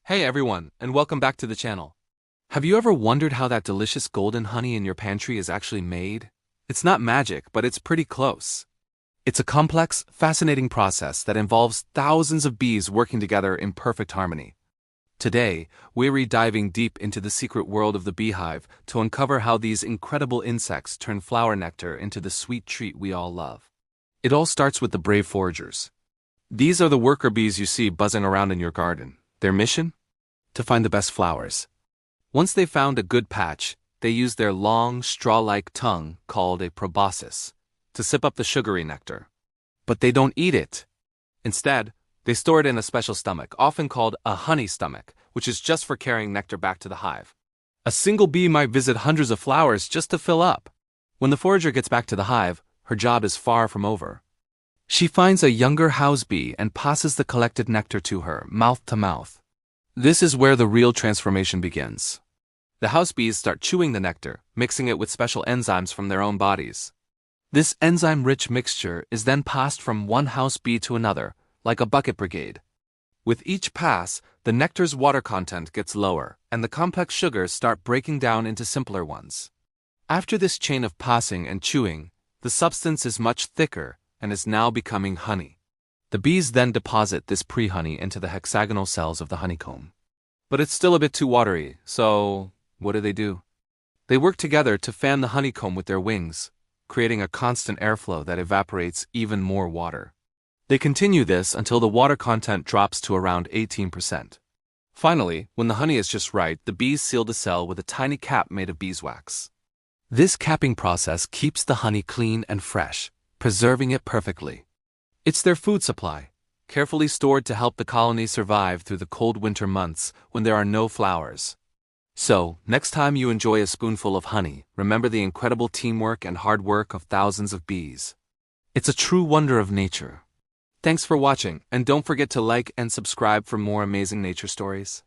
Hey everyone, and welcome back to the channel. Have you ever wondered how that delicious golden honey in your pantry is actually made? It's not magic, but it's pretty close. It's a complex, fascinating process that involves thousands of bees working together in perfect harmony. Today, we're diving deep into the secret world of the beehive to uncover how these incredible insects turn flower nectar into the sweet treat we all love. It all starts with the brave foragers. These are the worker bees you see buzzing around in your garden. Their mission? To find the best flowers. Once they've found a good patch, they use their long, straw-like tongue, called a proboscis, to sip up the sugary nectar. But they don't eat it. Instead, they store it in a special stomach, often called a honey stomach, which is just for carrying nectar back to the hive. A single bee might visit hundreds of flowers just to fill up. When the forager gets back to the hive, her job is far from over. She finds a younger house bee and passes the collected nectar to her, mouth to mouth. This is where the real transformation begins. The house bees start chewing the nectar, mixing it with special enzymes from their own bodies. This enzyme-rich mixture is then passed from one house bee to another, like a bucket brigade. With each pass, the nectar's water content gets lower, and the complex sugars start breaking down into simpler ones. After this chain of passing and chewing, the substance is much thicker and is now becoming honey. The bees then deposit this pre-honey into the hexagonal cells of the honeycomb. But it's still a bit too watery, so what do? They work together to fan the honeycomb with their wings, creating a constant airflow that evaporates even more water. They continue this until the water content drops to around 18%. Finally, when the honey is just right, the bees seal the cell with a tiny cap made of beeswax. This capping process keeps the honey clean and fresh, preserving it perfectly. It's their food supply, carefully stored to help the colony survive through the cold winter months when there are no flowers. So, next time you enjoy a spoonful of honey, remember the incredible teamwork and hard work of thousands of bees. It's a true wonder of nature. Thanks for watching, and don't forget to like and subscribe for more amazing nature stories.